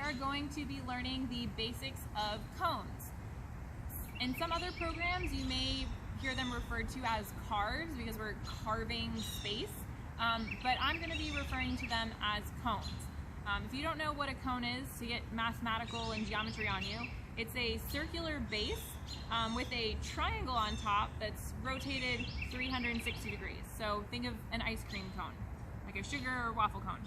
are going to be learning the basics of cones. In some other programs, you may hear them referred to as carves because we're carving space, but I'm going to be referring to them as cones. If you don't know what a cone is, to get mathematical and geometry on you, it's a circular base with a triangle on top that's rotated 360 degrees. So think of an ice cream cone, like a sugar or waffle cone.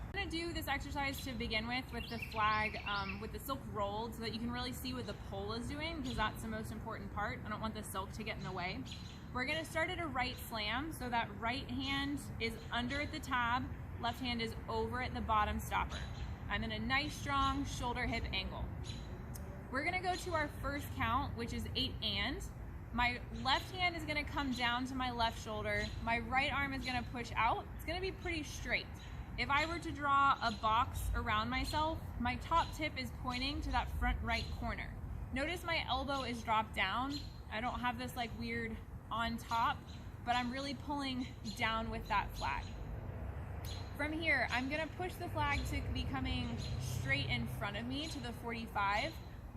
I'm going to do this exercise to begin with the flag with the silk rolled so that you can really see what the pole is doing, because that's the most important part. I don't want the silk to get in the way. We're going to start at a right slam, so that right hand is under at the tab, left hand is over at the bottom stopper. I'm in a nice strong shoulder hip angle. We're going to go to our first count, which is 8 and. My left hand is going to come down to my left shoulder. My right arm is going to push out. It's going to be pretty straight. If I were to draw a box around myself, my top tip is pointing to that front right corner. Notice my elbow is dropped down. I don't have this like weird on top, but I'm really pulling down with that flag. From here, I'm gonna push the flag to be coming straight in front of me to the 45.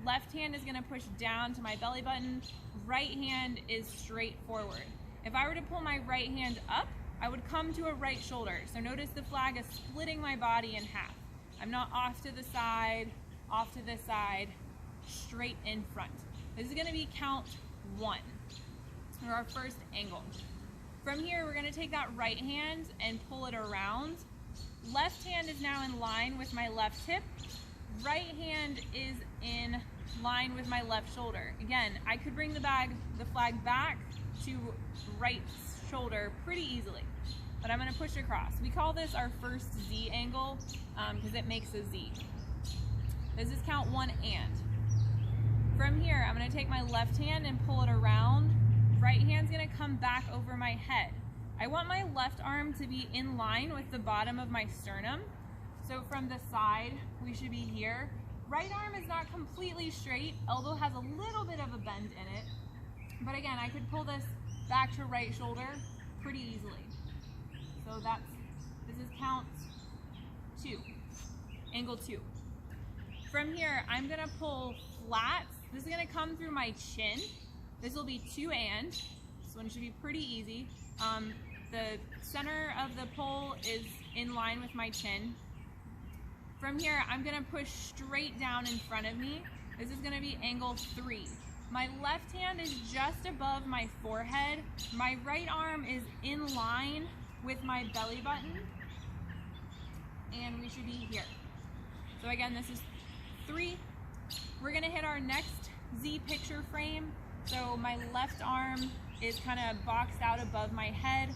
Left hand is gonna push down to my belly button. Right hand is straight forward. If I were to pull my right hand up, I would come to a right shoulder. So notice the flag is splitting my body in half. I'm not off to the side, off to this side, straight in front. This is gonna be count 1, or our first angle. From here, we're gonna take that right hand and pull it around. Left hand is now in line with my left hip. Right hand is in line with my left shoulder. Again, I could bring the flag back to right shoulder pretty easily, but I'm going to push across. We call this our first Z angle because it makes a Z. This is count 1 and. From here, I'm going to take my left hand and pull it around. Right hand's going to come back over my head. I want my left arm to be in line with the bottom of my sternum. So from the side, we should be here. Right arm is not completely straight. Elbow has a little bit of a bend in it. But again, I could pull this back to right shoulder pretty easily. So this is count 2, angle 2. From here, I'm gonna pull flat. This is gonna come through my chin. This will be 2 and. This one should be pretty easy. The center of the pole is in line with my chin. From here, I'm gonna push straight down in front of me. This is gonna be angle 3. My left hand is just above my forehead. My right arm is in line with my belly button. And we should be here. So again, this is 3. We're gonna hit our next Z picture frame. So my left arm is kind of boxed out above my head.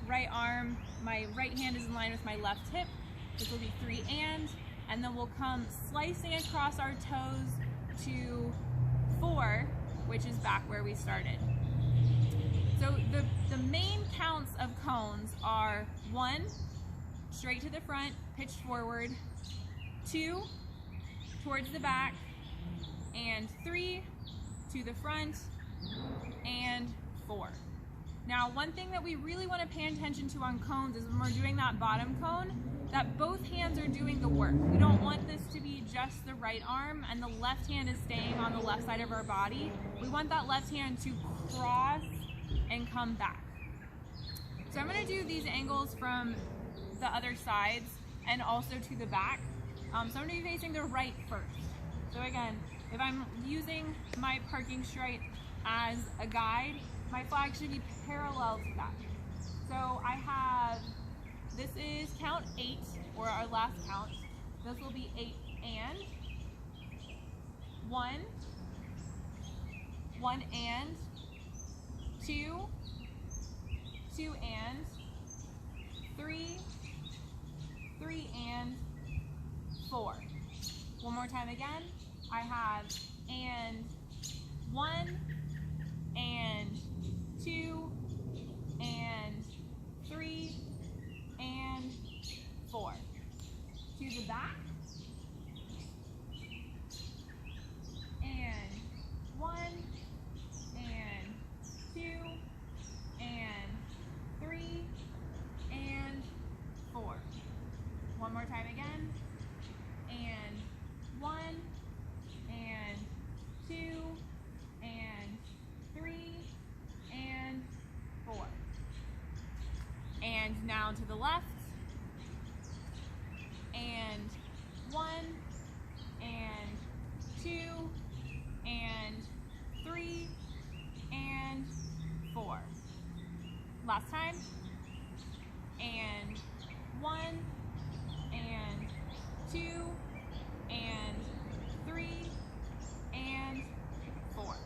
Right arm, my right hand is in line with my left hip. This will be 3 and then we'll come slicing across our toes to 4, which is back where we started. So the main counts of cones are 1, straight to the front, pitched forward, 2, towards the back, and 3, to the front, and 4. Now, one thing that we really want to pay attention to on cones is when we're doing that bottom cone, that both hands are doing the work. We don't want this to be just the right arm and the left hand is staying on the left side of our body. We want that left hand to cross and come back. So I'm going to do these angles from the other sides and also to the back. So I'm going to be facing the right first. So again, if I'm using my parking stripe as a guide, my flag should be parallel to that. So I have, this is count 8, or our last count. This will be 8 and. 1 and. 2 and. 3 and. 4. One more time again. I have and 1 and 2 and 3 and 4. To the back. And 1 and 2 and 3 and 4. One more time again. And now to the left, and 1, and 2, and 3, and 4. Last time, and 1, and 2, and 3, and 4.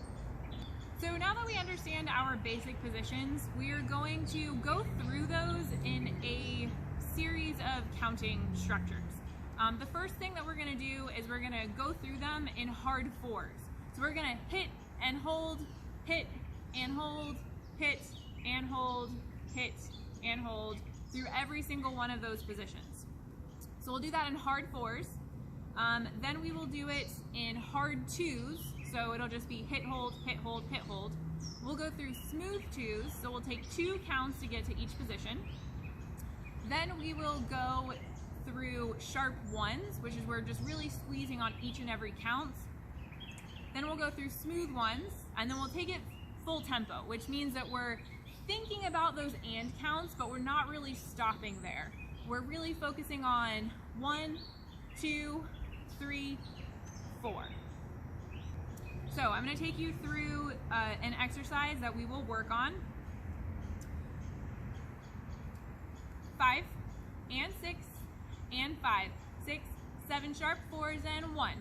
So now that we understand our basic positions, we are going to go through those in a series of counting structures. The first thing that we're going to do is we're going to go through them in hard fours. So we're going to hit and hold, hit and hold, hit and hold, hit and hold through every single one of those positions. So we'll do that in hard fours. Then we will do it in hard twos. So it'll just be hit, hold, hit, hold, hit, hold. We'll go through smooth twos. So we'll take 2 counts to get to each position. Then we will go through sharp ones, which is we're just really squeezing on each and every count. Then we'll go through smooth ones, and then we'll take it full tempo, which means that we're thinking about those and counts, but we're not really stopping there. We're really focusing on 1, 2, 3, 4. So I'm going to take you through an exercise that we will work on. 5 and 6 and 5, 6, 7 sharp fours and 1,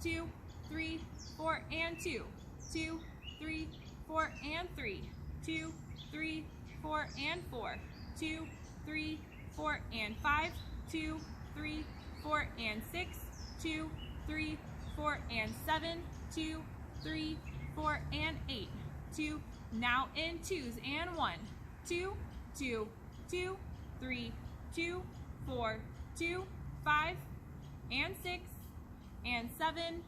2, 3, 4 and 2, 2, 3, 4 and 3, 2, 3, 4 and 4, 2, 3, 4 and 5, 2, 3, 4 and 6, 2, 3, 4 and 7, 2, 3, 4 and 8, 2, now in twos and 1, 2, 2, 2, 3, 2, 4, 2, 5 and 6 and 7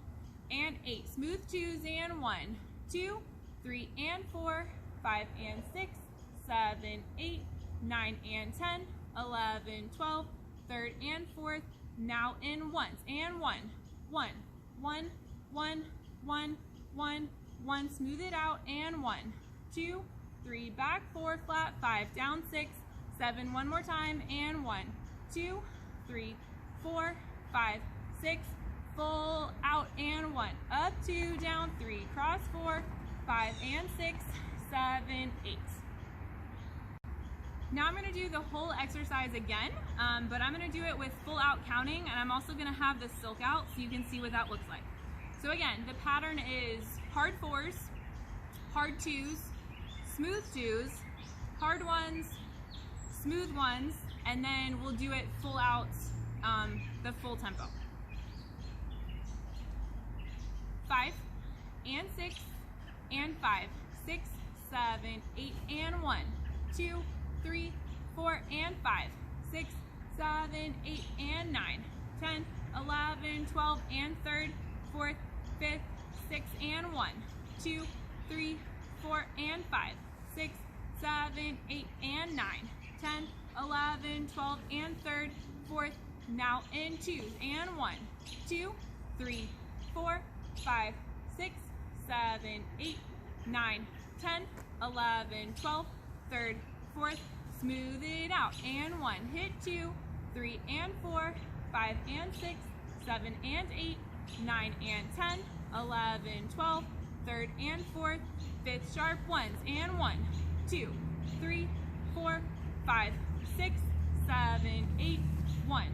and 8. Smooth twos and 1, 2, 3 and 4, 5 and 6, 7, 8, 9 and 10, 11, 12, third and fourth, now in ones and 1, 1, 1, 1, 1, 1, 1, smooth it out and 1, 2, 3, back 4, flat 5, down 6, 7, one more time and 1, 2, 3, 4, 5, 6, full out and 1, up 2, down 3, cross 4, 5 and 6, 7, 8. Now I'm going to do the whole exercise again, but I'm going to do it with full out counting, and I'm also going to have the silk out so you can see what that looks like. So again, the pattern is hard fours, hard twos, smooth twos, hard ones, smooth ones, and then we'll do it full out, the full tempo. 5 and 6 and 5, 6, 7, 8 and 1, 2, 3, 4 and 5, 6, 7, 8 and 9, 10, 11, 12 and third, fourth, fifth, 6 and 1, 2, 3, 4 and 5, 6, 7, 8 and 9, 10, 11, 12 and third, fourth, now in twos and 1, 2, 3, 4, 5, 6, 7, 8, 9, 10, 11, 12, third, fourth, smooth it out and 1, hit 2, 3 and 4, 5 and 6, 7 and 8, 9 and 10, 11, 12, third and fourth, fifth sharp ones and 1, 2, 3, 4, 5, 6, 7, 8, 1,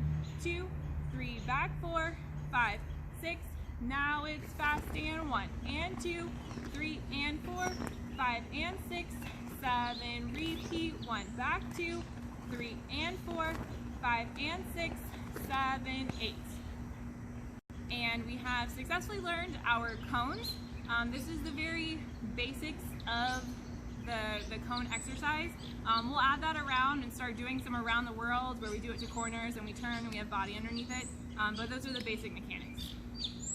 2, 3, back 4, 5, 6, now it's fast and 1 and 2, 3 and 4, 5 and 6, 7, repeat 1, back 2, 3 and 4, 5 and 6, 7, 8. And we have successfully learned our cones. This is the very basics of the cone exercise. We'll add that around and start doing some around the world where we do it to corners and we turn and we have body underneath it. But those are the basic mechanics.